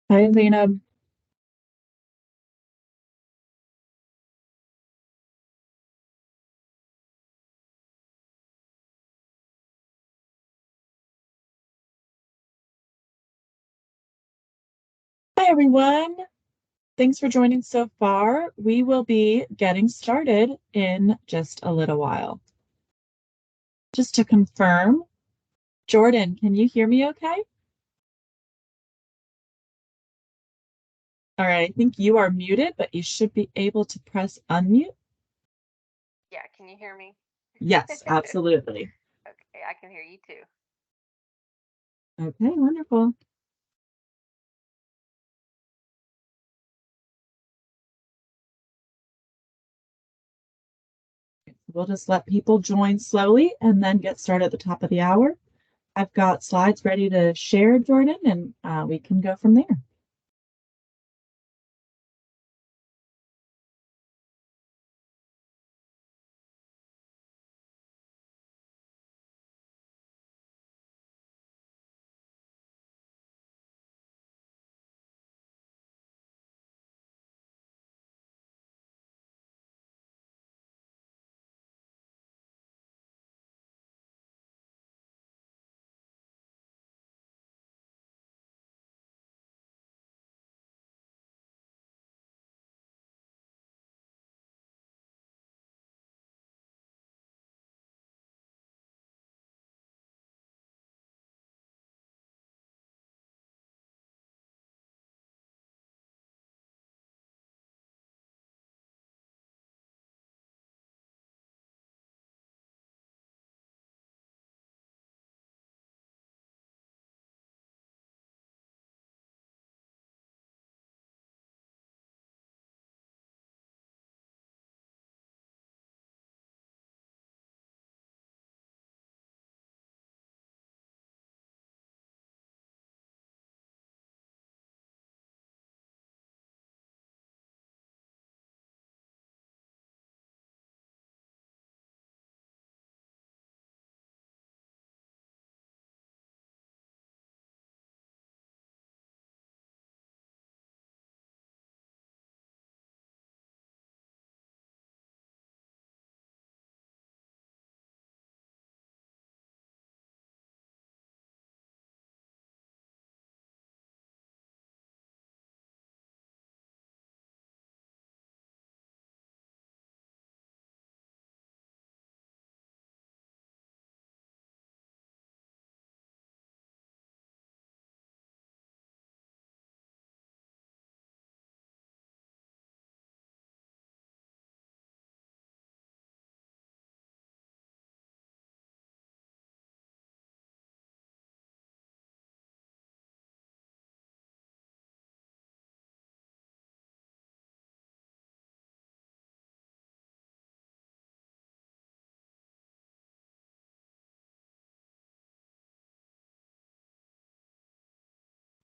Hi, Zainab. Hi, everyone. Thanks for joining so far. We will be getting started in just a little while. Just to confirm, Jordan, can you hear me okay? All right, I think you are muted, but you should be able to press unmute. Yeah, can you hear me? Yes, absolutely. Okay, I can hear you too. Okay, wonderful. We'll just let people join slowly and then get started at the top of the hour. I've got slides ready to share, Jordan, and we can go from there.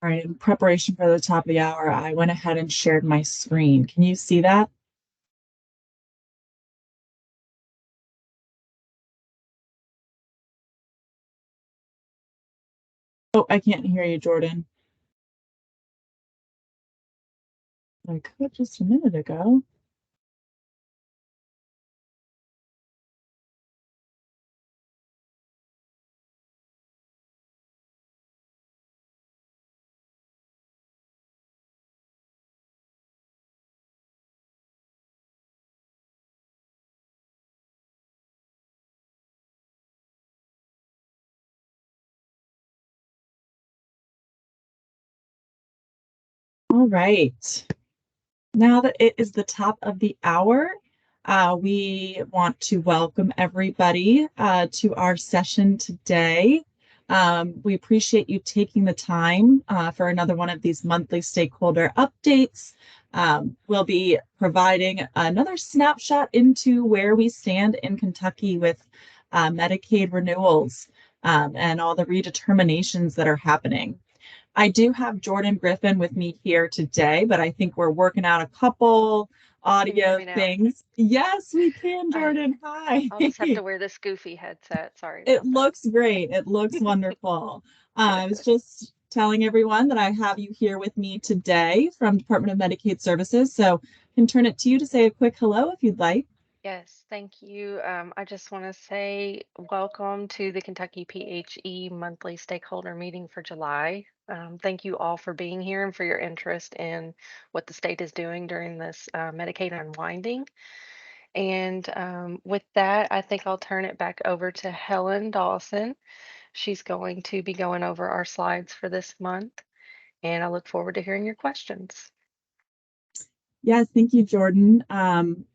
All right, in preparation for the top of the hour, I went ahead and shared my screen. Can you see that? Oh, I can't hear you, Jordan. I could just a minute ago. All right. Now that it is the top of the hour, we want to welcome everybody to our session today. We appreciate you taking the time for another one of these monthly stakeholder updates. We'll be providing another snapshot into where we stand in Kentucky with Medicaid renewals and all the redeterminations that are happening. I do have Jordan Griffin with me here today, but I think we're working out a couple Can you hear audio me now? things. Yes, we can, I Jordan. Hi. I'll just have to wear this goofy headset. Sorry It about that. looks great. It looks wonderful. I was just telling everyone that I have you here with me today from Department of Medicaid Services. So I can turn it to you to say a quick hello if you'd like. Yes, thank you. I just want to say welcome to the Kentucky PHE monthly stakeholder meeting for July. Thank you all for being here and for your interest in what the state is doing during this Medicaid unwinding. And with that, I think I'll turn it back over to Helen Dawson. She's going to be going over our slides for this month, and I look forward to hearing your questions. Yes, thank you, Jordan.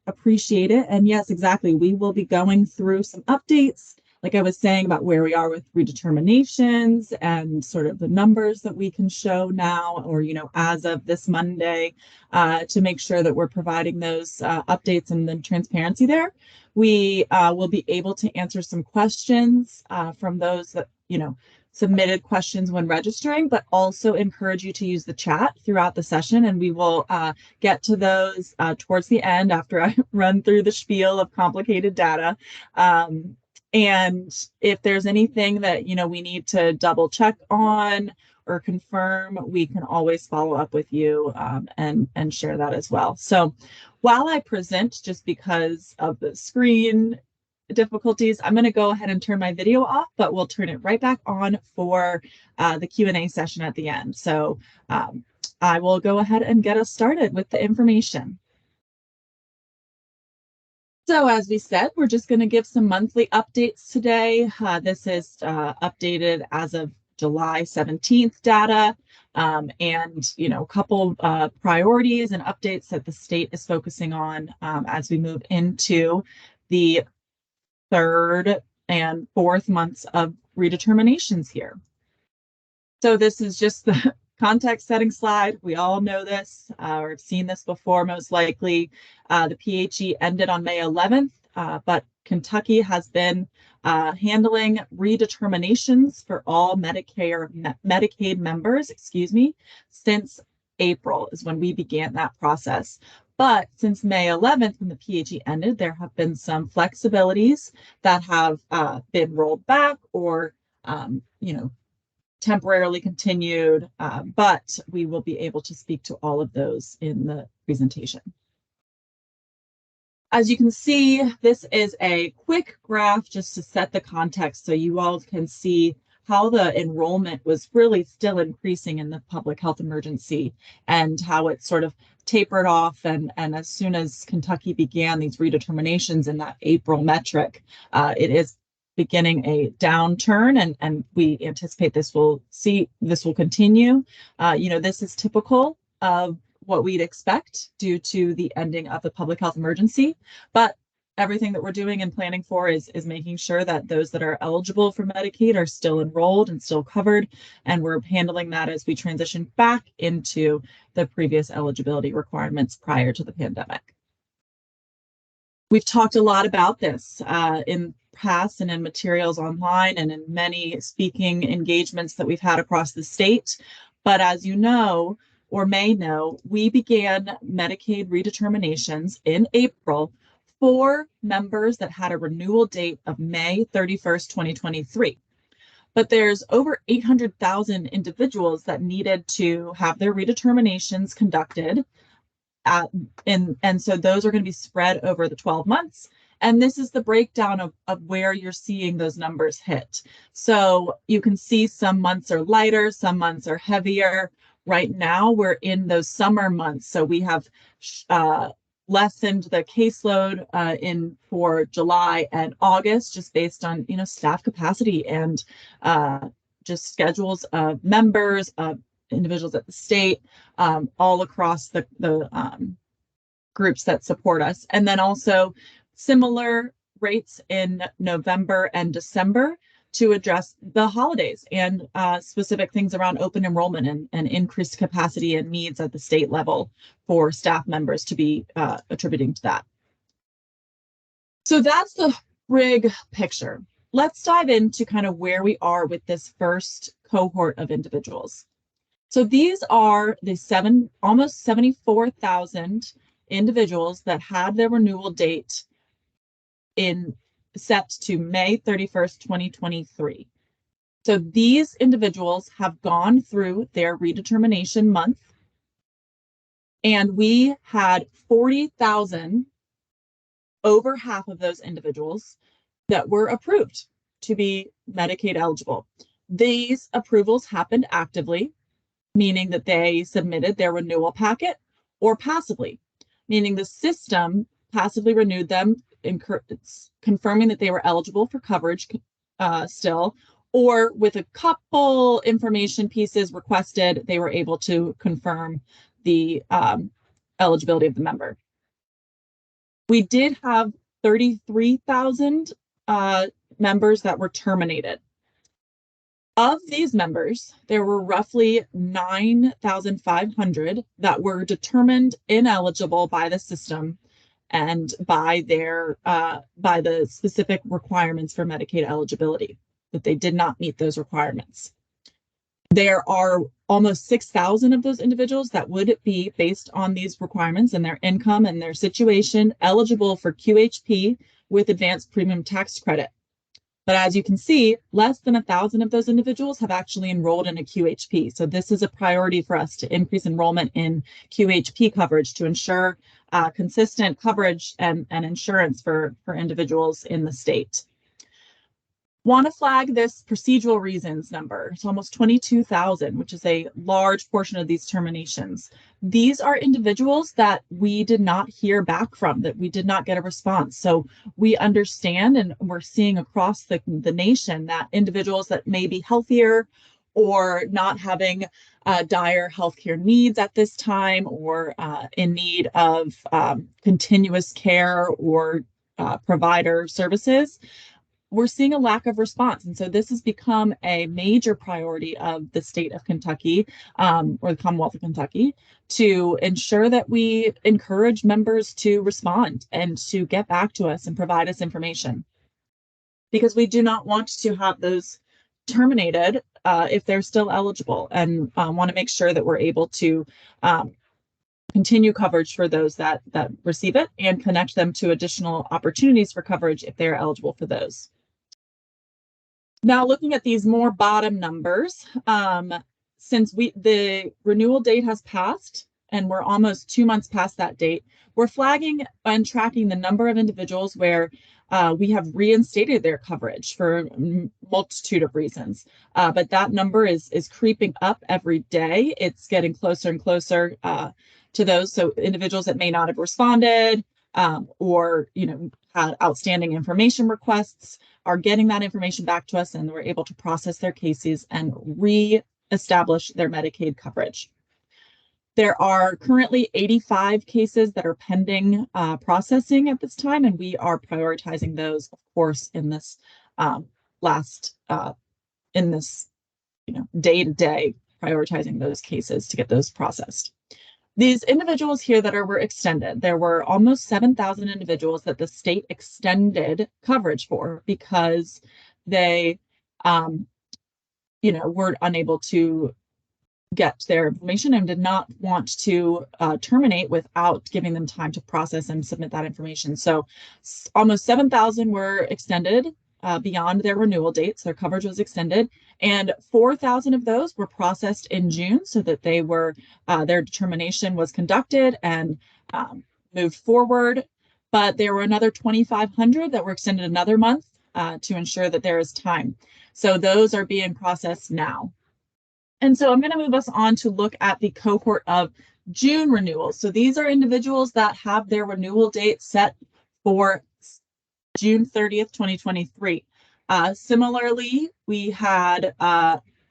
Appreciate it. And yes, exactly. We will be going through some updates, like I was saying, about where we are with redeterminations and sort of the numbers that we can show now, or, as of this Monday, to make sure that we're providing those updates and the transparency there. We will be able to answer some questions from those that, submitted questions when registering, but also encourage you to use the chat throughout the session. And we will get to those towards the end after I run through the spiel of complicated data. And if there's anything that, we need to double check on or confirm, we can always follow up with you and share that as well. So while I present, just because of the screen difficulties, I'm going to go ahead and turn my video off, but we'll turn it right back on for the Q&A session at the end. So I will go ahead and get us started with the information. So as we said, we're just going to give some monthly updates today. This is updated as of July 17th data, and a couple priorities and updates that the state is focusing on as we move into the third and fourth months of redeterminations here. So this is just the context setting slide. We all know this or have seen this before, most likely. The PHE ended on May 11th, but Kentucky has been handling redeterminations for all Medicaid members, since April is when we began that process. But since May 11th, when the PHE ended, there have been some flexibilities that have been rolled back or, temporarily continued, but we will be able to speak to all of those in the presentation. As you can see, this is a quick graph just to set the context so you all can see how the enrollment was really still increasing in the public health emergency and how it sort of tapered off. And as soon as Kentucky began these redeterminations in that April metric, it is beginning a downturn, and we anticipate this will continue. This is typical of what we'd expect due to the ending of the public health emergency, but everything that we're doing and planning for is making sure that those that are eligible for Medicaid are still enrolled and still covered, and we're handling that as we transition back into the previous eligibility requirements prior to the pandemic. We've talked a lot about this in past and in materials online and in many speaking engagements that we've had across the state. But as you know, or may know, we began Medicaid redeterminations in April for members that had a renewal date of May 31st, 2023. But there's over 800,000 individuals that needed to have their redeterminations conducted. And so those are going to be spread over the 12 months. And this is the breakdown of where you're seeing those numbers hit. So you can see some months are lighter, some months are heavier. Right now, we're in those summer months. So we have lessened the caseload for July and August, just based on, staff capacity and just schedules of members, of individuals at the state, all across the groups that support us. And then also similar rates in November and December to address the holidays and specific things around open enrollment and increased capacity and needs at the state level for staff members to be attributing to that. So that's the big picture. Let's dive into kind of where we are with this first cohort of individuals. So these are the almost 74,000 individuals that had their renewal date set to May 31st, 2023. So these individuals have gone through their redetermination month, and we had 40,000, over half of those individuals that were approved to be Medicaid eligible. These approvals happened actively, meaning that they submitted their renewal packet, or passively, meaning the system passively renewed them, confirming that they were eligible for coverage still, or with a couple information pieces requested, they were able to confirm the eligibility of the member. We did have 33,000 members that were terminated. Of these members, there were roughly 9,500 that were determined ineligible by the system and by the specific requirements for Medicaid eligibility, that they did not meet those requirements. There are almost 6,000 of those individuals that would be, based on these requirements and their income and their situation, eligible for QHP with advanced premium tax credit. But as you can see, less than 1,000 of those individuals have actually enrolled in a QHP. So this is a priority for us to increase enrollment in QHP coverage to ensure consistent coverage and insurance for individuals in the state. Want to flag this procedural reasons number. It's almost 22,000, which is a large portion of these terminations. These are individuals that we did not hear back from, that we did not get a response. So we understand, and we're seeing across the nation, that individuals that may be healthier or not having dire healthcare needs at this time, or in need of continuous care or provider services, we're seeing a lack of response. And so this has become a major priority of the state of Kentucky, or the Commonwealth of Kentucky, to ensure that we encourage members to respond and to get back to us and provide us information. Because we do not want to have those terminated if they're still eligible, and want to make sure that we're able to continue coverage for those that receive it, and connect them to additional opportunities for coverage if they're eligible for those. Now, looking at these more bottom numbers, since the renewal date has passed and we're almost 2 months past that date, we're flagging and tracking the number of individuals where we have reinstated their coverage for a multitude of reasons. But that number is creeping up every day. It's getting closer and closer to those. So individuals that may not have responded, or had outstanding information requests, are getting that information back to us, and we're able to process their cases and re-establish their Medicaid coverage. There are currently 85 cases that are pending processing at this time, and we are prioritizing those, of course, in this day-to-day, prioritizing those cases to get those processed. These individuals here that were extended, there were almost 7,000 individuals that the state extended coverage for because they, were unable to get their information and did not want to terminate without giving them time to process and submit that information. So almost 7,000 were extended beyond their renewal dates. Their coverage was extended, and 4,000 of those were processed in June, so that they were their determination was conducted and moved forward. But there were another 2,500 that were extended another month to ensure that there is time. So those are being processed now. And so I'm going to move us on to look at the cohort of June renewals. So these are individuals that have their renewal date set for June 30th, 2023. Similarly, we had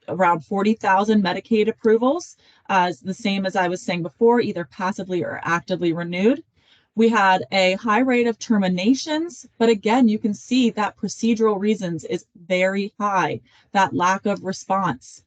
around 40,000 Medicaid approvals, the same as I was saying before, either passively or actively renewed. We had a high rate of terminations, but again, you can see that procedural reasons is very high. That lack of response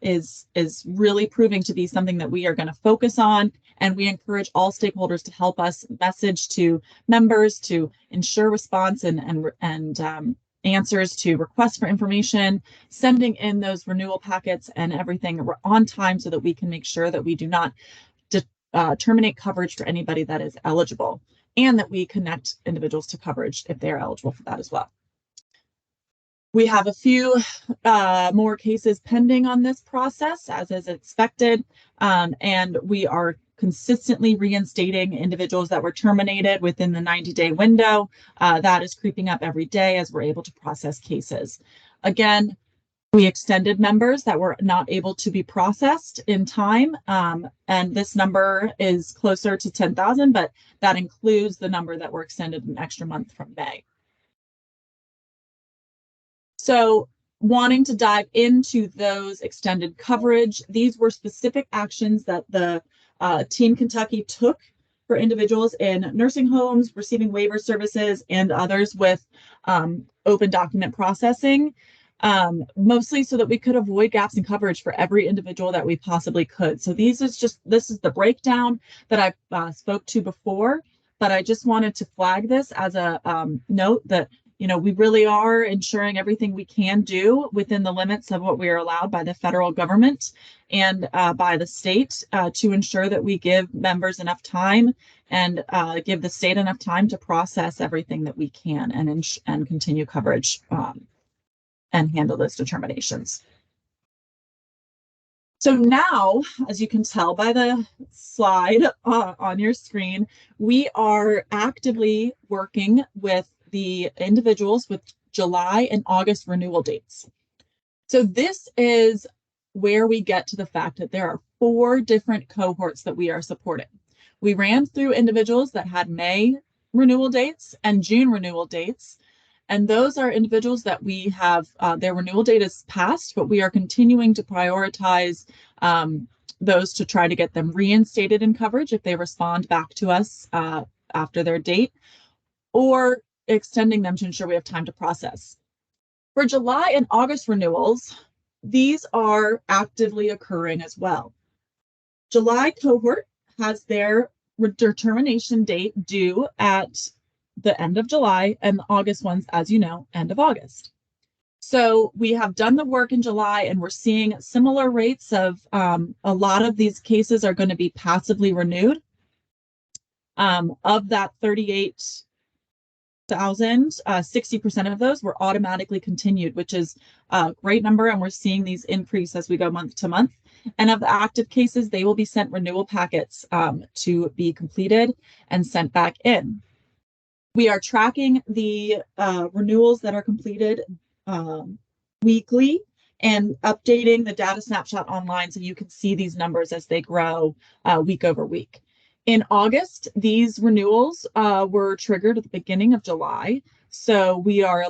is really proving to be something that we are going to focus on, and we encourage all stakeholders to help us message to members to ensure response and answers to requests for information, sending in those renewal packets and everything on time, so that we can make sure that we do not terminate coverage for anybody that is eligible, and that we connect individuals to coverage if they are eligible for that as well. We have a few more cases pending on this process, as is expected, and we are consistently reinstating individuals that were terminated within the 90-day window. That is creeping up every day as we're able to process cases. Again, we extended members that were not able to be processed in time, and this number is closer to 10,000, but that includes the number that were extended an extra month from May. So wanting to dive into those extended coverage, these were specific actions that the Team Kentucky took for individuals in nursing homes, receiving waiver services, and others with open document processing, mostly so that we could avoid gaps in coverage for every individual that we possibly could. So this is the breakdown that I spoke to before, but I just wanted to flag this as a note that we really are ensuring everything we can do within the limits of what we are allowed by the federal government and by the state to ensure that we give members enough time and give the state enough time to process everything that we can and continue coverage and handle those determinations. So now, as you can tell by the slide on your screen, we are actively working with the individuals with July and August renewal dates. So this is where we get to the fact that there are 4 different cohorts that we are supporting. We ran through individuals that had May renewal dates and June renewal dates. And those are individuals that we have, their renewal date is passed, but we are continuing to prioritize those to try to get them reinstated in coverage if they respond back to us after their date, or extending them to ensure we have time to process. For July and August renewals, these are actively occurring as well. July cohort has their determination date due at the end of July, and the August ones, as you know, end of August. So we have done the work in July, and we're seeing similar rates of a lot of these cases are going to be passively renewed. Of that 38,000, 60% of those were automatically continued, which is a great number, and we're seeing these increase as we go month to month. And of the active cases, they will be sent renewal packets to be completed and sent back in. We are tracking the renewals that are completed weekly and updating the data snapshot online so you can see these numbers as they grow week over week. In August, these renewals were triggered at the beginning of July. So we are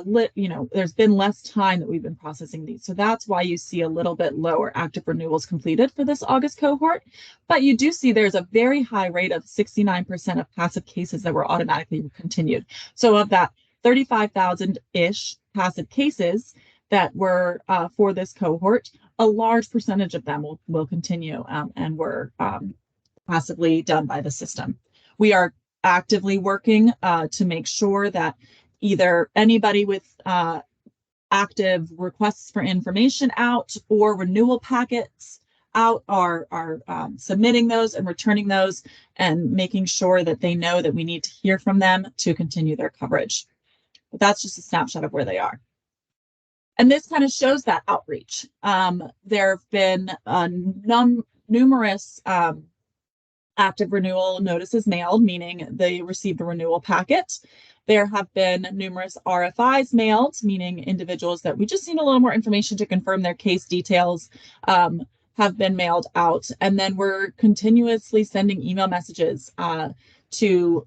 there's been less time that we've been processing these. So that's why you see a little bit lower active renewals completed for this August cohort. But you do see there's a very high rate of 69% of passive cases that were automatically continued. So of that 35,000-ish passive cases that were for this cohort, a large percentage of them will continue and were passively done by the system. We are actively working to make sure that either anybody with active requests for information out or renewal packets out are submitting those and returning those and making sure that they know that we need to hear from them to continue their coverage. But that's just a snapshot of where they are. And this kind of shows that outreach. There have been numerous active renewal notices mailed, meaning they received a renewal packet. There have been numerous RFIs mailed, meaning individuals that we just need a little more information to confirm their case details have been mailed out. And then we're continuously sending email messages to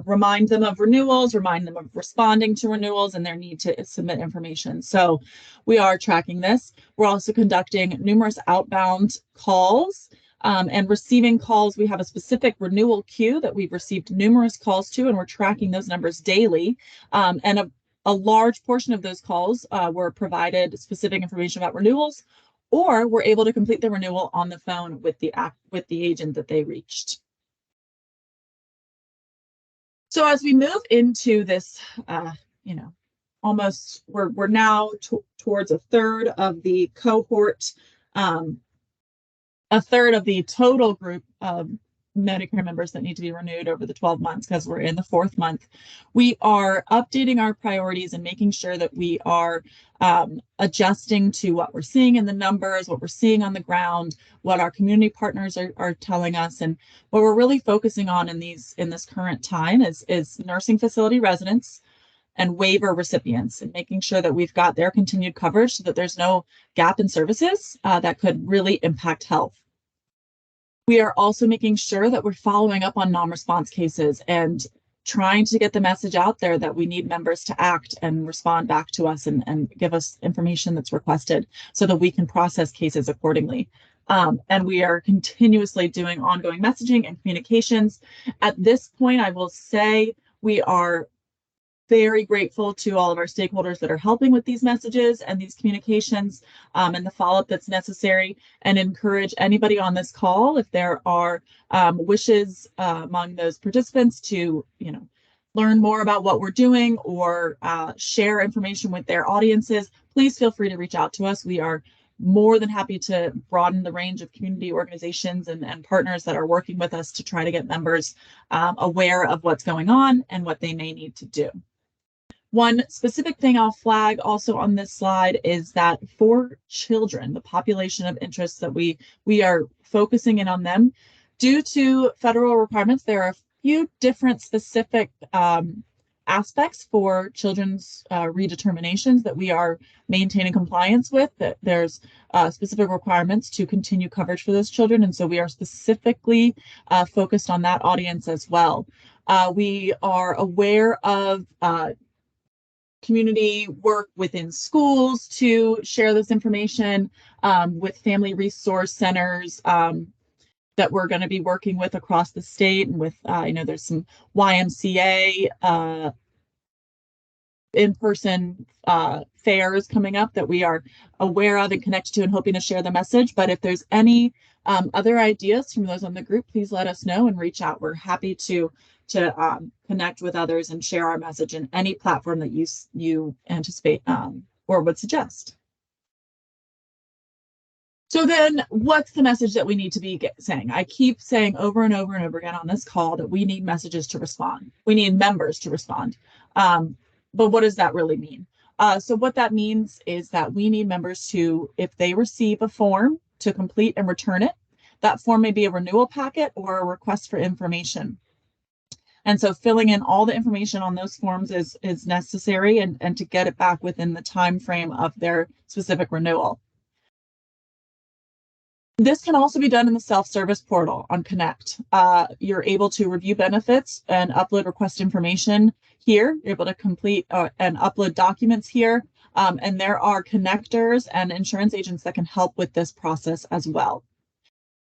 remind them of renewals, remind them of responding to renewals and their need to submit information. So we are tracking this. We're also conducting numerous outbound calls and receiving calls. We have a specific renewal queue that we've received numerous calls to, and we're tracking those numbers daily. And a large portion of those calls were provided specific information about renewals, or were able to complete the renewal on the phone with the agent that they reached. So as we move into this, almost we're now towards a third of the cohort, a third of the total group of Medicare members that need to be renewed over the 12 months because we're in the fourth month. We are updating our priorities and making sure that we are adjusting to what we're seeing in the numbers, what we're seeing on the ground, what our community partners are telling us. And what we're really focusing on in this current time is nursing facility residents and waiver recipients, and making sure that we've got their continued coverage so that there's no gap in services that could really impact health. We are also making sure that we're following up on non-response cases and trying to get the message out there that we need members to act and respond back to us and give us information that's requested so that we can process cases accordingly. And we are continuously doing ongoing messaging and communications. At this point, I will say we are very grateful to all of our stakeholders that are helping with these messages and these communications and the follow-up that's necessary, and encourage anybody on this call, if there are wishes among those participants to, learn more about what we're doing or share information with their audiences, please feel free to reach out to us. We are more than happy to broaden the range of community organizations and partners that are working with us to try to get members aware of what's going on and what they may need to do. One specific thing I'll flag also on this slide is that for children, the population of interest that we are focusing in on them, due to federal requirements, there are a few different specific aspects for children's redeterminations that we are maintaining compliance with. That there's specific requirements to continue coverage for those children, and so we are specifically focused on that audience as well. We are aware of community work within schools to share this information with family resource centers that we're going to be working with across the state, and with there's some YMCA in-person fairs coming up that we are aware of and connected to and hoping to share the message. But if there's any other ideas from those on the group, please let us know and reach out. We're happy to connect with others and share our message in any platform that you anticipate or would suggest. So then what's the message that we need to be saying? I keep saying over and over and over again on this call that we need messages to respond. We need members to respond. But what does that really mean? So what that means is that we need members to, if they receive a form, to complete and return it. That form may be a renewal packet or a request for information. And so filling in all the information on those forms is necessary, and to get it back within the time frame of their specific renewal. This can also be done in the self-service portal on Connect. You're able to review benefits and upload request information here. You're able to complete and upload documents here. And there are connectors and insurance agents that can help with this process as well.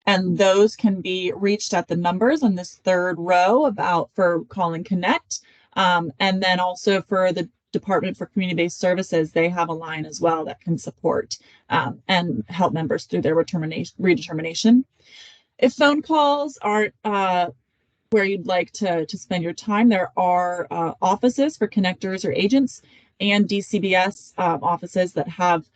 And those can be reached at the numbers on this third row for calling Connect. And then also for the Department for Community-Based Services, they have a line as well that can support and help members through their redetermination. If phone calls aren't where you'd like to spend your time, there are offices for connectors or agents and DCBS offices that have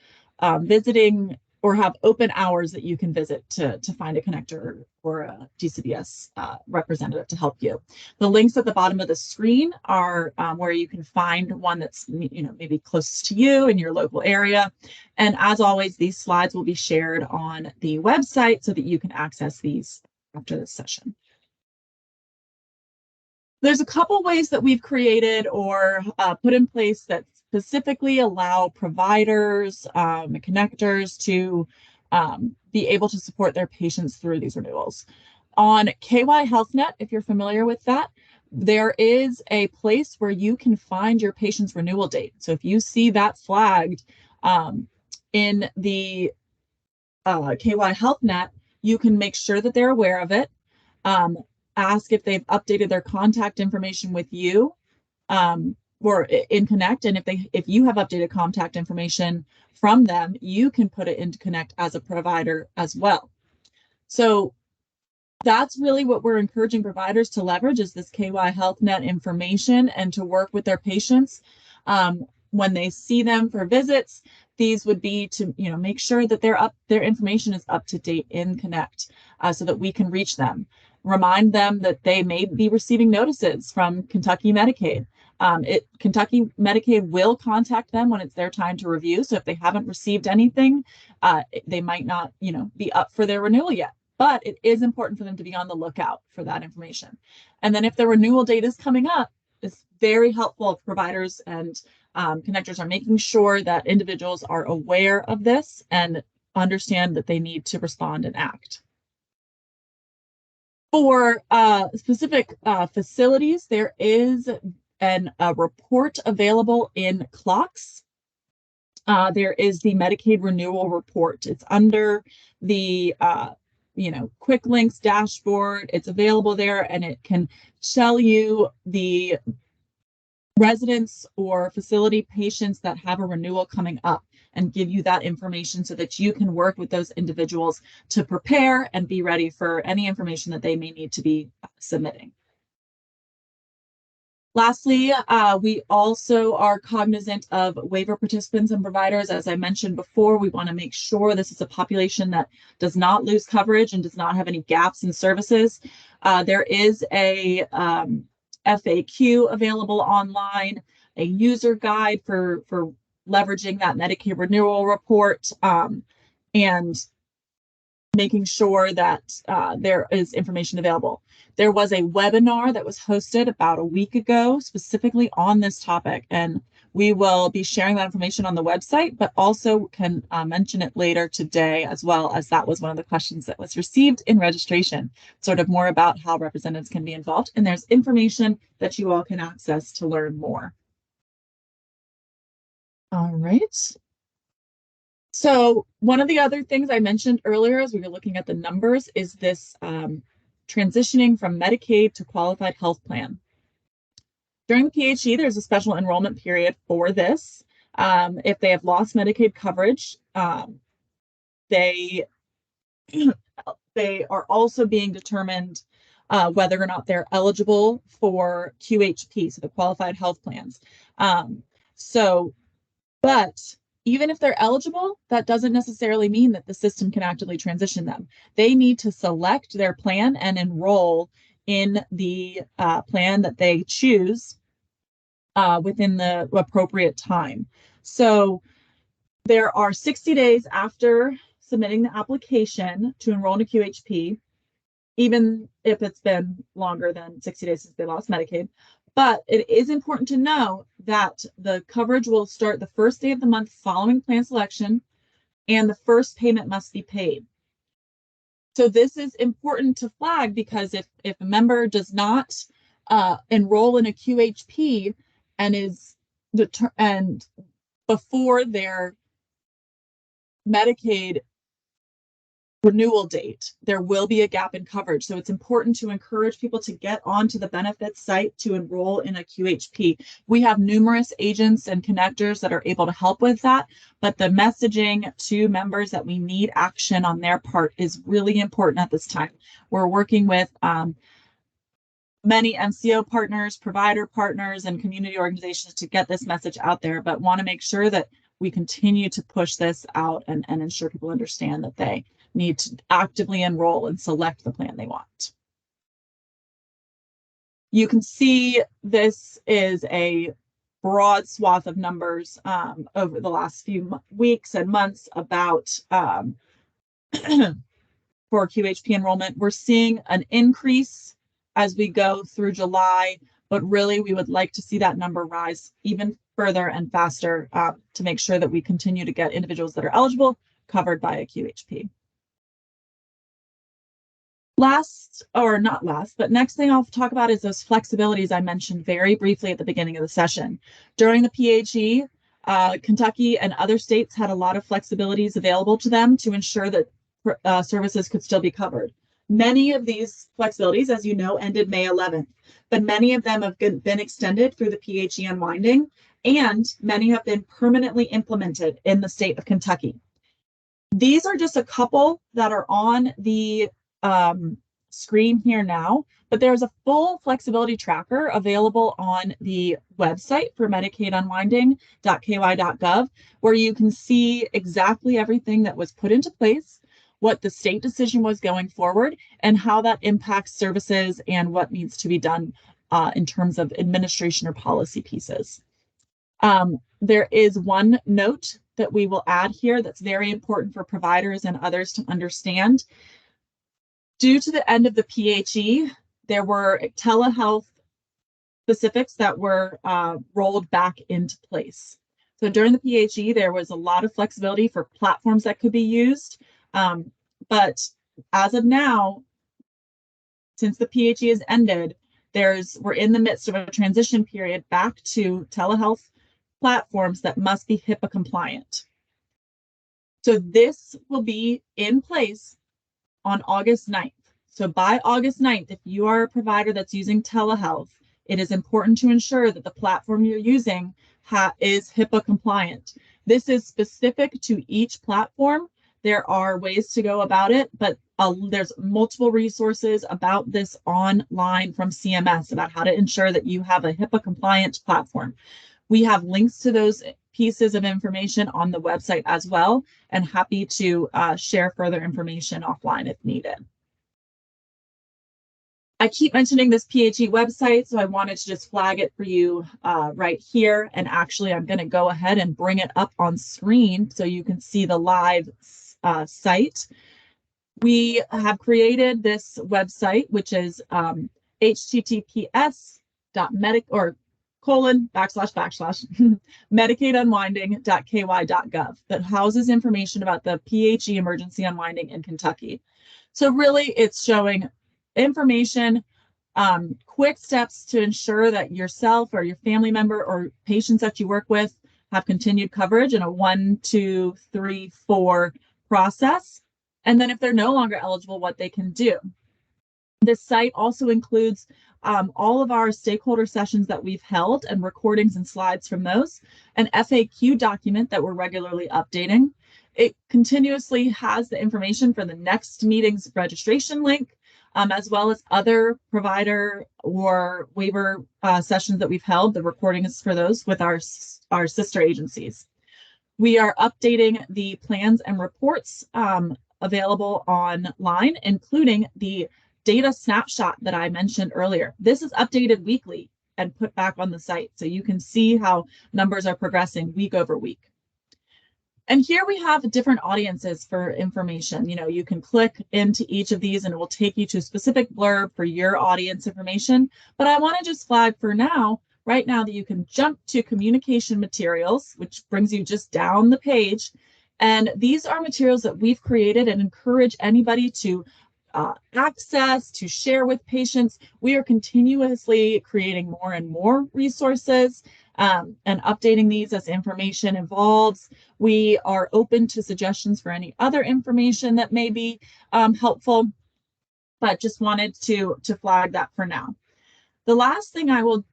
visiting or have open hours that you can visit to find a connector or a DCBS representative to help you. The links at the bottom of the screen are where you can find one that's maybe closest to you in your local area. And as always, these slides will be shared on the website so that you can access these after this session. There's a couple ways that we've created or put in place that specifically allow providers and connectors to be able to support their patients through these renewals. On KY HealthNet, if you're familiar with that, there is a place where you can find your patient's renewal date. So if you see that flagged in the KY HealthNet, you can make sure that they're aware of it. Ask if they've updated their contact information with you or in Connect. And if you have updated contact information from them, you can put it into Connect as a provider as well. So that's really what we're encouraging providers to leverage, is this KY HealthNet information and to work with their patients. when they see them for visits, these would be to make sure that their information is up to date in Connect, so that we can reach them. Remind them that they may be receiving notices from Kentucky Medicaid. Kentucky Medicaid will contact them when it's their time to review. So if they haven't received anything, they might not, be up for their renewal yet. But it is important for them to be on the lookout for that information. And then if the renewal date is coming up, it's very helpful if providers and connectors are making sure that individuals are aware of this and understand that they need to respond and act. For specific facilities, there is a report available in Clocks. There is the Medicaid renewal report. It's under the quick links dashboard. It's available there, and it can tell you the residents or facility patients that have a renewal coming up and give you that information so that you can work with those individuals to prepare and be ready for any information that they may need to be submitting. Lastly, we also are cognizant of waiver participants and providers. As I mentioned before, we want to make sure this is a population that does not lose coverage and does not have any gaps in services. There is a FAQ available online, a user guide for leveraging that Medicaid renewal report, and making sure that there is information available. There was a webinar that was hosted about a week ago specifically on this topic, and we will be sharing that information on the website, but also can mention it later today, as well, as that was one of the questions that was received in registration, sort of more about how representatives can be involved. And there's information that you all can access to learn more. All right. So one of the other things I mentioned earlier as we were looking at the numbers is this transitioning from Medicaid to qualified health plan. During the PHE, there's a special enrollment period for this. If they have lost Medicaid coverage, they are also being determined whether or not they're eligible for QHP, so the qualified health plans. But even if they're eligible, that doesn't necessarily mean that the system can actively transition them. They need to select their plan and enroll in the plan that they choose within the appropriate time. So there are 60 days after submitting the application to enroll in a QHP, even if it's been longer than 60 days since they lost Medicaid. But it is important to know that the coverage will start the first day of the month following plan selection, and the first payment must be paid. So this is important to flag, because if a member does not enroll in a QHP and before their Medicaid renewal date, there will be a gap in coverage. So it's important to encourage people to get onto the benefits site to enroll in a QHP. We have numerous agents and connectors that are able to help with that, but the messaging to members that we need action on their part is really important at this time. We're working with many MCO partners, provider partners, and community organizations to get this message out there, but want to make sure that we continue to push this out and ensure people understand that they need to actively enroll and select the plan they want. You can see this is a broad swath of numbers over the last few weeks and months about for QHP enrollment. We're seeing an increase as we go through July, but really we would like to see that number rise even further and faster to make sure that we continue to get individuals that are eligible covered by a QHP. Last, or not last, but next thing I'll talk about is those flexibilities I mentioned very briefly at the beginning of the session. During the PHE, Kentucky and other states had a lot of flexibilities available to them to ensure that services could still be covered. Many of these flexibilities, as you know, ended May 11th, but many of them have been extended through the PHE unwinding, and many have been permanently implemented in the state of Kentucky. These are just a couple that are on the screen here now, but there's a full flexibility tracker available on the website for Medicaid unwinding.ky.gov, where you can see exactly everything that was put into place, what the state decision was going forward, and how that impacts services and what needs to be done in terms of administration or policy pieces. There is one note that we will add here that's very important for providers and others to understand. Due to the end of the PHE, there were telehealth specifics that were rolled back into place. So during the PHE, there was a lot of flexibility for platforms that could be used. But as of now, since the PHE has ended, we're in the midst of a transition period back to telehealth platforms that must be HIPAA compliant. So this will be in place on August 9th. So by August 9th, if you are a provider that's using telehealth, it is important to ensure that the platform you're using is HIPAA compliant. This is specific to each platform. There are ways to go about it, but there's multiple resources about this online from CMS about how to ensure that you have a HIPAA compliant platform. We have links to those pieces of information on the website as well, and happy to share further information offline if needed. I keep mentioning this PHE website, so I wanted to just flag it for you right here. And actually, I'm going to go ahead and bring it up on screen so you can see the live site. We have created this website, which is https://medicaidunwinding.ky.gov that houses information about the PHE emergency unwinding in Kentucky. So really, it's showing information, quick steps to ensure that yourself or your family member or patients that you work with have continued coverage in a 1, 2, 3, 4 process. And then if they're no longer eligible, what they can do. This site also includes all of our stakeholder sessions that we've held and recordings and slides from those, an FAQ document that we're regularly updating. It continuously has the information for the next meeting's registration link, as well as other provider or waiver sessions that we've held, the recordings for those with our sister agencies. We are updating the plans and reports available online, including the data snapshot that I mentioned earlier. This is updated weekly and put back on the site, so you can see how numbers are progressing week over week. And here we have different audiences for information. You know, you can click into each of these and it will take you to a specific blurb for your audience information. But I want to just flag for now, right now, that you can jump to communication materials, which brings you just down the page. And these are materials that we've created and encourage anybody to access, to share with patients. We are continuously creating more and more resources and updating these as information evolves. We are open to suggestions for any other information that may be helpful, but just wanted to flag that for now. The last thing I will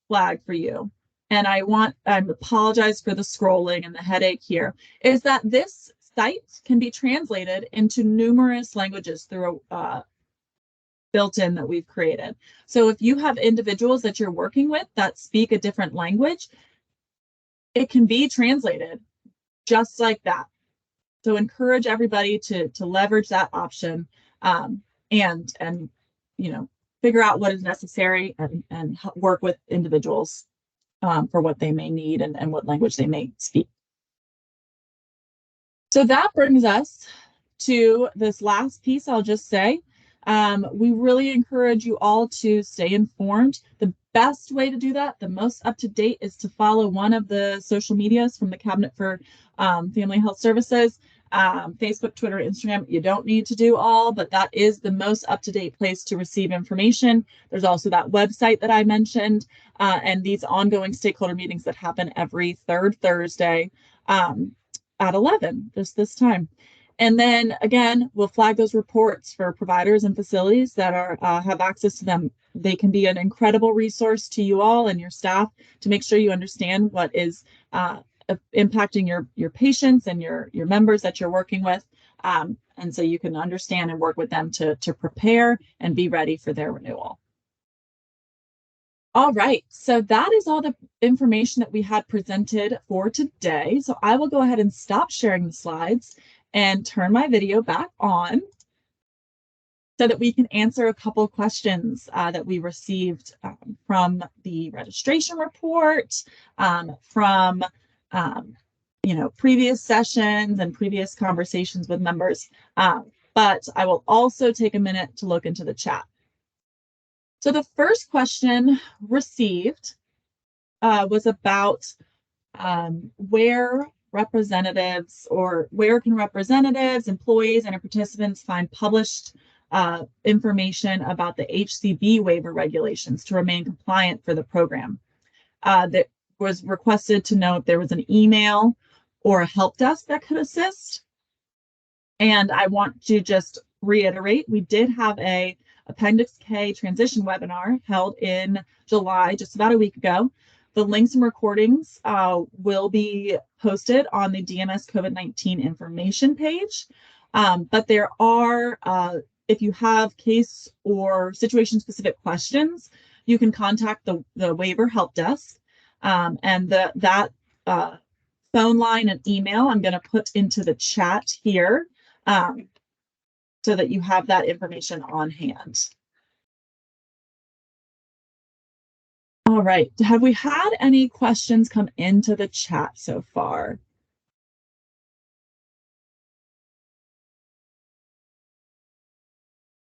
flag for you, and I apologize for the scrolling and the headache here, is that this site can be translated into numerous languages through a built-in that we've created. So if you have individuals that you're working with that speak a different language, it can be translated just like that. So encourage everybody to leverage that option and you know, figure out what is necessary and work with individuals for what they may need and what language they may speak. So that brings us to this last piece. I'll just say, we really encourage you all to stay informed. The best way to do that, the most up-to-date, is to follow one of the social medias from the Cabinet for Family Health Services, Facebook, Twitter, Instagram. You don't need to do all, but that is the most up-to-date place to receive information. There's also that website that I mentioned, and these ongoing stakeholder meetings that happen every third Thursday at 11, just this time. And then again, we'll flag those reports for providers and facilities that have access to them. They can be an incredible resource to you all and your staff to make sure you understand what is impacting your patients and your members that you're working with. And so you can understand and work with them to prepare and be ready for their renewal. All right, so that is all the information that we had presented for today. So I will go ahead and stop sharing the slides and turn my video back on so that we can answer a couple of questions that we received from the registration report, from previous sessions and previous conversations with members. But I will also take a minute to look into the chat. So the first question received was about where representatives or where can representatives, employees, and participants find published information about the HCB waiver regulations to remain compliant for the program. That was requested to know if there was an email or a help desk that could assist. And I want to just reiterate, we did have a Appendix K transition webinar held in July, just about a week ago. The links and recordings will be posted on the DMS COVID-19 information page. But there are, if you have case or situation-specific questions, you can contact the waiver help desk. And that phone line and email I'm going to put into the chat here so that you have that information on hand. All right, have we had any questions come into the chat so far?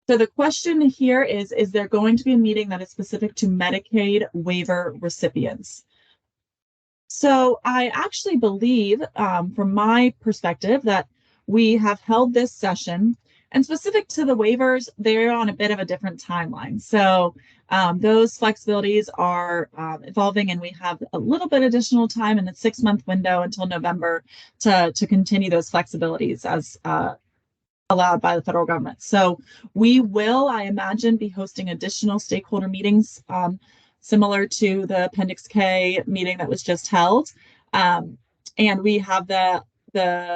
So the question here is there going to be a meeting that is specific to Medicaid waiver recipients? So I actually believe, from my perspective, that we have held this session, and specific to the waivers, they're on a bit of a different timeline. So those flexibilities are evolving, and we have a little bit additional time in the 6-month window until November to continue those flexibilities as allowed by the federal government. So we will, I imagine, be hosting additional stakeholder meetings similar to the Appendix K meeting that was just held. And we have the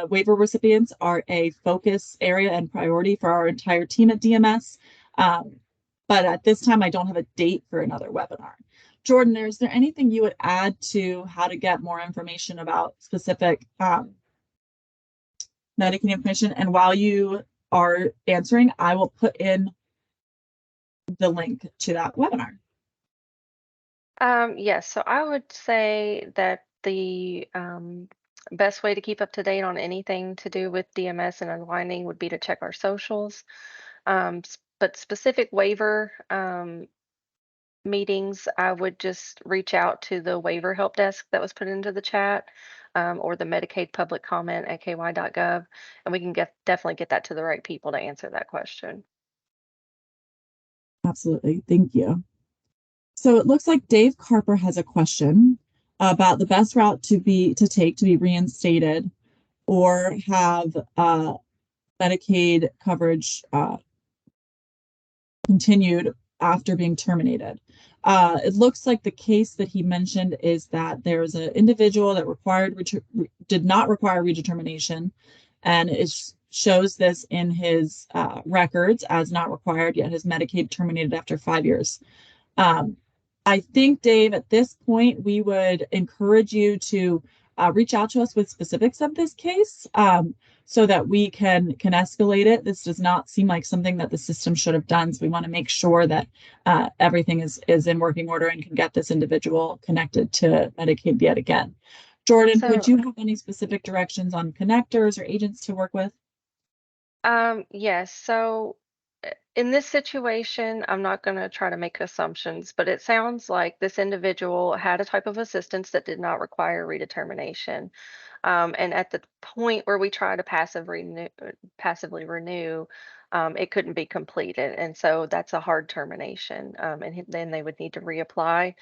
waiver recipients are a focus area and priority for our entire team at DMS. But at this time, I don't have a date for another webinar. Jordan, is there anything you would add to how to get more information about specific Medicaid information? And while you are answering, I will put in the link to that webinar. Yes, so I would say that the best way to keep up to date on anything to do with DMS and unwinding would be to check our socials. But specific waiver meetings, I would just reach out to the waiver help desk that was put into the chat, or the Medicaid public comment at ky.gov, and we can definitely get that to the right people to answer that question. Absolutely. Thank you. So it looks like Dave Carper has a question about the best route to take to be reinstated or have Medicaid coverage continued after being terminated. It looks like the case that he mentioned is that there's an individual that did not require redetermination, and it shows this in his records as not required, yet his Medicaid terminated after 5 years. I think, Dave, at this point, we would encourage you to reach out to us with specifics of this case so that we can escalate it. This does not seem like something that the system should have done. So we want to make sure that everything is in working order and can get this individual connected to Medicaid yet again. Jordan, would you have any specific directions on connectors or agents to work with? Yes, so in this situation, I'm not going to try to make assumptions, but it sounds like this individual had a type of assistance that did not require redetermination. And at the point where we try to passively renew, it couldn't be completed. And so that's a hard termination. And then they would need to reapply.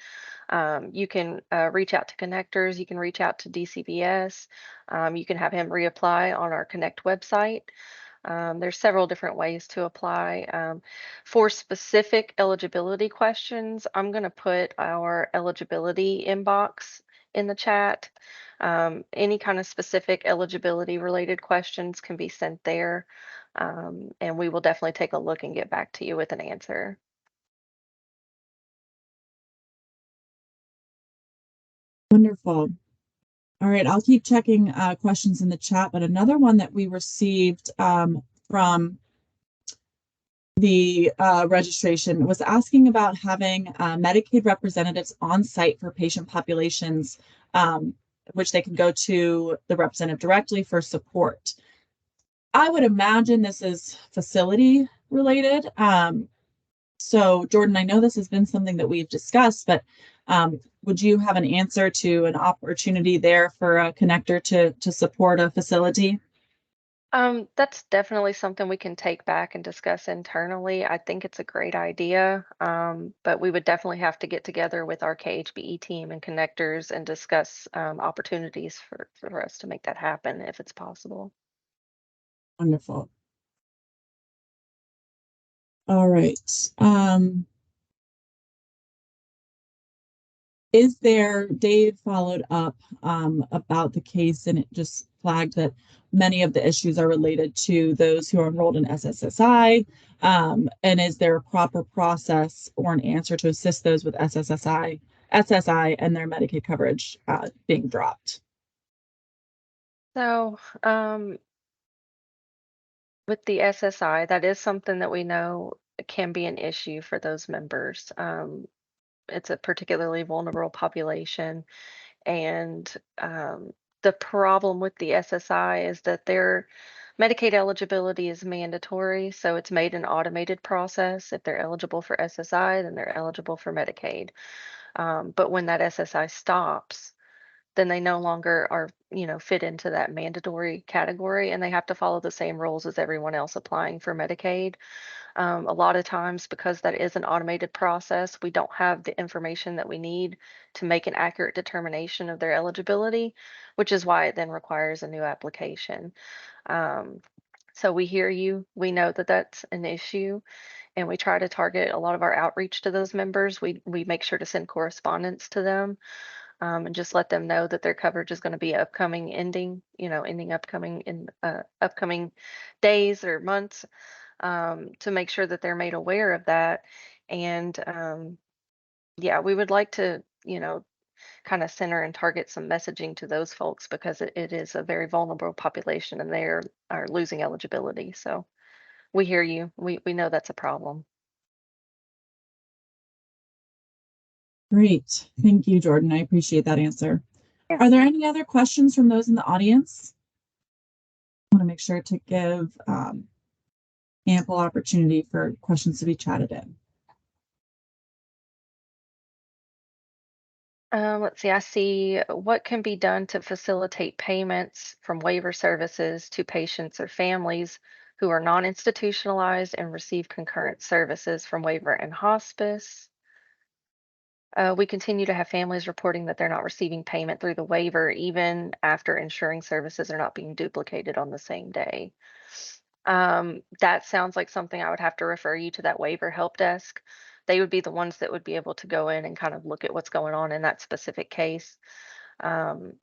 You can reach out to connectors. You can reach out to DCBS. You can have him reapply on our Connect website. There's several different ways to apply. For specific eligibility questions, I'm going to put our eligibility inbox in the chat. Any kind of specific eligibility related questions can be sent there. And we will definitely take a look and get back to you with an answer. Wonderful. All right, I'll keep checking questions in the chat, but another one that we received from the registration was asking about having Medicaid representatives on site for patient populations, which they can go to the representative directly for support. I would imagine this is facility related. So, Jordan, I know this has been something that we've discussed, but would you have an answer to an opportunity there for a connector to support a facility? That's definitely something we can take back and discuss internally. I think it's a great idea, but we would definitely have to get together with our KHBE team and connectors and discuss opportunities for us to make that happen if it's possible. Wonderful. All right. Dave followed up about the case and it just flagged that many of the issues are related to those who are enrolled in SSSI. And is there a proper process or an answer to assist those with SSI and their Medicaid coverage being dropped? So, with the SSI, that is something that we know can be an issue for those members. It's a particularly vulnerable population. And the problem with the SSI is that their Medicaid eligibility is mandatory. So it's made an automated process. If they're eligible for SSI, then they're eligible for Medicaid. But when that SSI stops, then they no longer are, fit into that mandatory category and they have to follow the same rules as everyone else applying for Medicaid. A lot of times, because that is an automated process, we don't have the information that we need to make an accurate determination of their eligibility, which is why it then requires a new application. Um, so we hear you. We know that that's an issue, and we try to target a lot of our outreach to those members. We make sure to send correspondence to them, and just let them know that their coverage is going to be upcoming, ending upcoming in upcoming days or months, to make sure that they're made aware of that. And yeah, we would like to, kind of center and target some messaging to those folks because it is a very vulnerable population and are losing eligibility. So we hear you. We know that's a problem. Great. Thank you, Jordan. I appreciate that answer. Yeah. Are there any other questions from those in the audience? I want to make sure to give ample opportunity for questions to be chatted in. Let's see. I see what can be done to facilitate payments from waiver services to patients or families who are non-institutionalized and receive concurrent services from waiver and hospice. We continue to have families reporting that they're not receiving payment through the waiver, even after ensuring services are not being duplicated on the same day. That sounds like something I would have to refer you to that waiver help desk. They would be the ones that would be able to go in and kind of look at what's going on in that specific case. Um,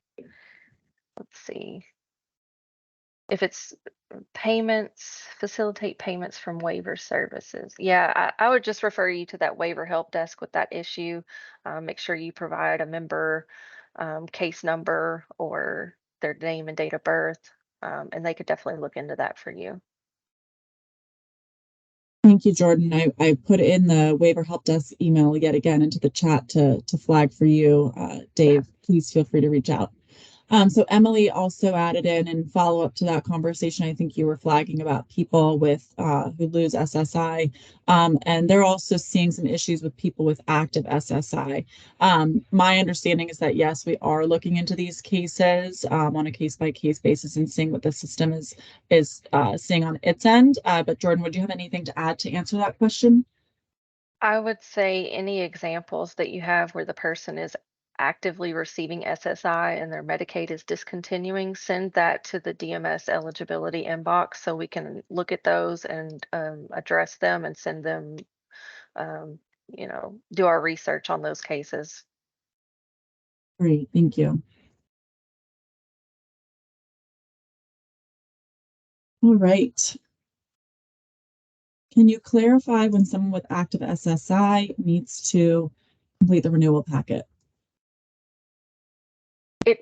let's see. If it's payments, facilitate payments from waiver services. Yeah, I would just refer you to that waiver help desk with that issue. Make sure you provide a member case number or their name and date of birth, and they could definitely look into that for you. Thank you, Jordan. I put in the waiver help desk email yet again into the chat to flag for you. Yeah. Dave, please feel free to reach out. So Emily also added in follow up to that conversation. I think you were flagging about people with who lose SSI, and they're also seeing some issues with people with active SSI. My understanding is that yes, we are looking into these cases on a case by case basis and seeing what the system is seeing on its end. But Jordan, would you have anything to add to answer that question? I would say any examples that you have where the person is actively receiving SSI and their Medicaid is discontinuing, send that to the DMS eligibility inbox so we can look at those and address them and send them, do our research on those cases. Great, thank you. All right. Can you clarify when someone with active SSI needs to complete the renewal packet?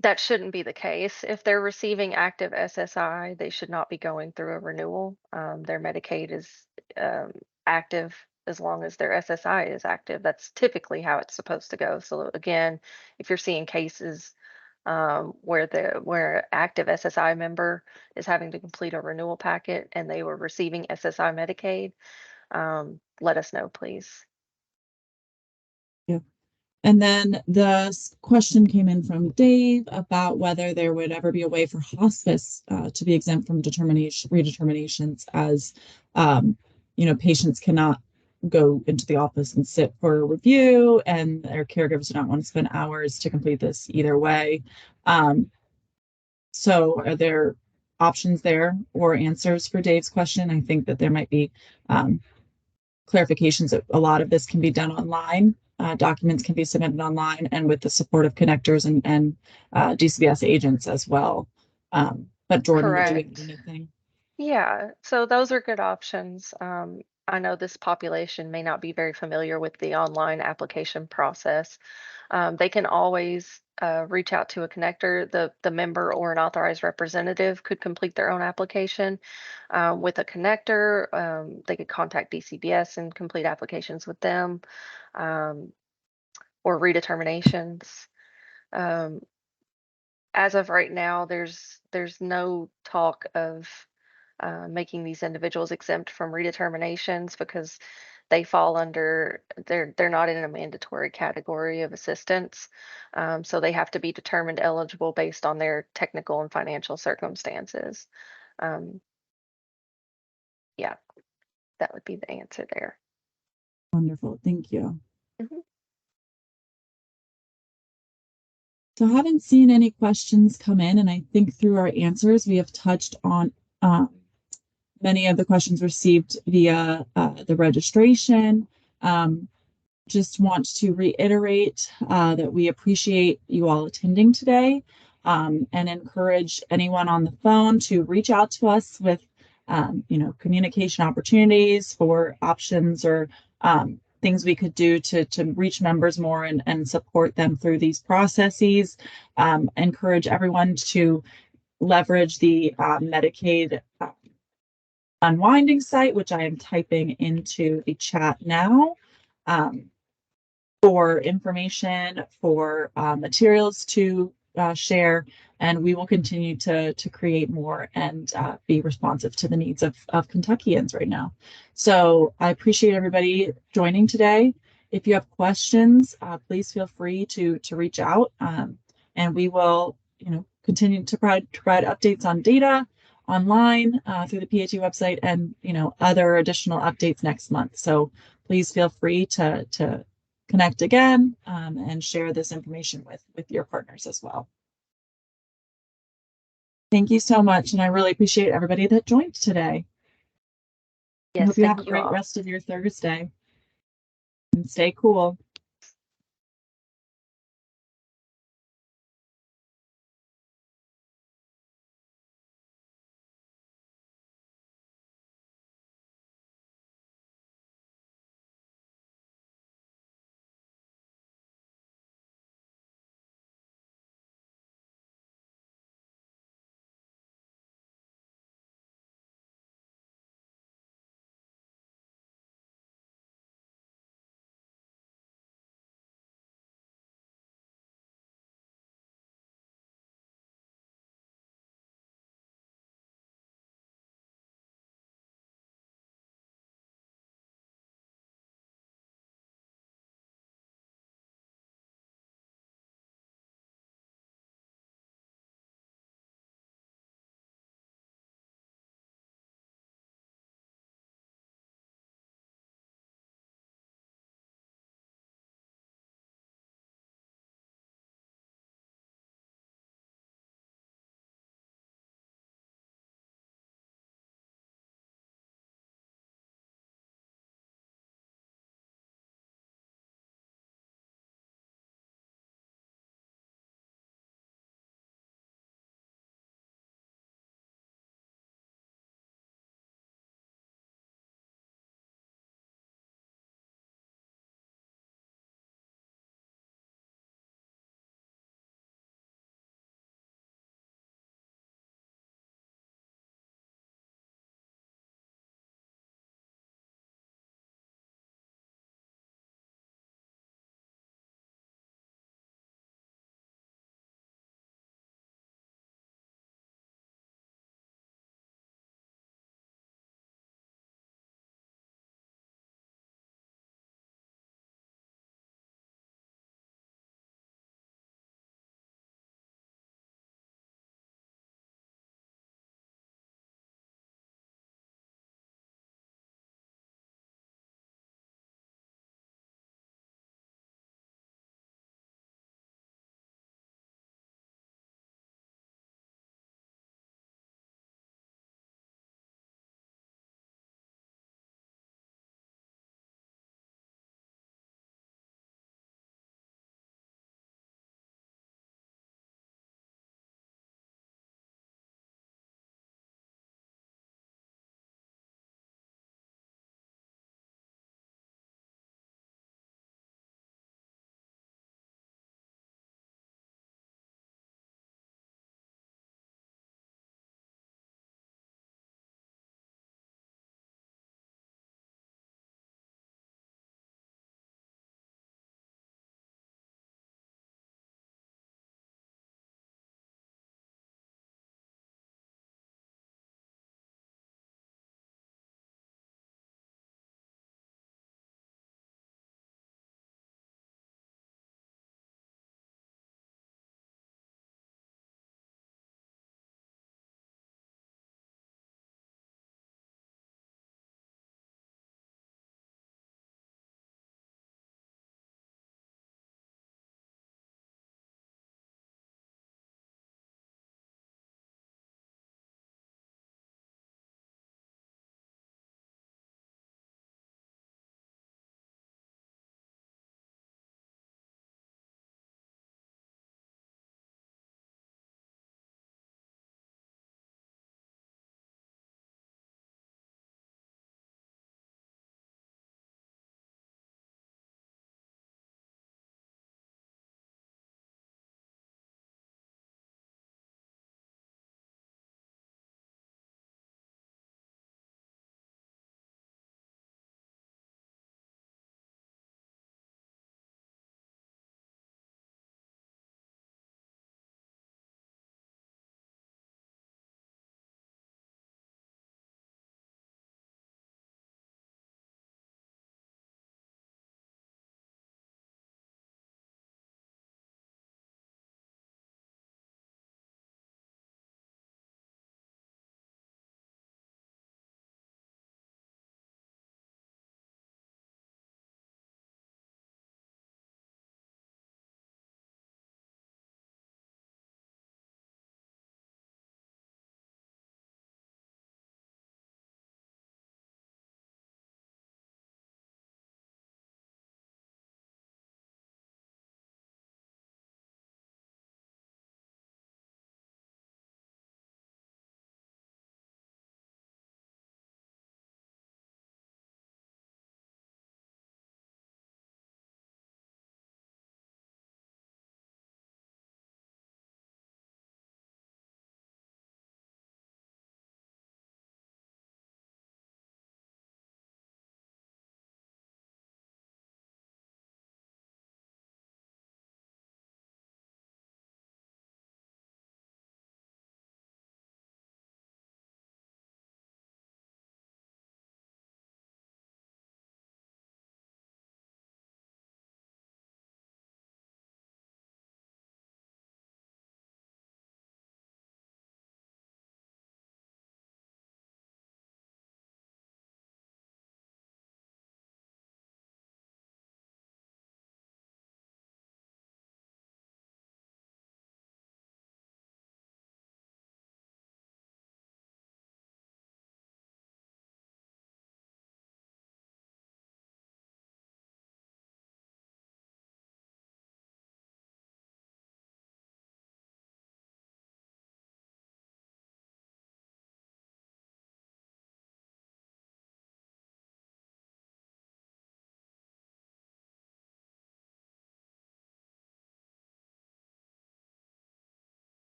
That shouldn't be the case. If they're receiving active SSI, they should not be going through a renewal. Their Medicaid is um, active as long as their SSI is active. That's typically how it's supposed to go. So again, if you're seeing cases where active SSI member is having to complete a renewal packet and they were receiving SSI Medicaid, let us know, please. Yeah. And then the question came in from Dave about whether there would ever be a way for hospice to be exempt from redeterminations, as patients cannot go into the office and sit for a review, and their caregivers do not want to spend hours to complete this either way. So, are there options there or answers for Dave's question? I think that there might be um, clarifications that a lot of this can be done online. Documents can be submitted online and with the support of connectors and DCBS agents as well. But Jordan, did you have Correct. anything? Yeah, so those are good options. I know this population may not be very familiar with the online application process. They can always reach out to a connector. The member or an authorized representative could complete their own application with a connector. They could contact DCBS and complete applications with them, um, or redeterminations. Um, as of right now, there's no talk of making these individuals exempt from redeterminations because they fall under they're not in a mandatory category of assistance, so they have to be determined eligible based on their technical and financial circumstances. Um, yeah, that would be the answer there. Wonderful, thank you. Mhm. So I haven't seen any questions come in, and I think through our answers, we have touched on many of the questions received via the registration. Um, just want to reiterate that we appreciate you all attending today, and encourage anyone on the phone to reach out to us with communication opportunities for options or things we could do to reach members more and support them through these processes. Encourage everyone to leverage the Medicaid unwinding site, which I am typing into the chat now. Um, for information, for materials to share, and we will continue to create more and be responsive to the needs of Kentuckians right now. So I appreciate everybody joining today. If you have questions, please feel free to reach out, and we will continue to provide updates on data online through the PHE website and other additional updates next month. So please feel free to connect again, and share this information with your partners as well. Thank you so much, and I really appreciate everybody that joined today. I Yes, hope you have a thank you great all. rest of your Thursday and stay cool.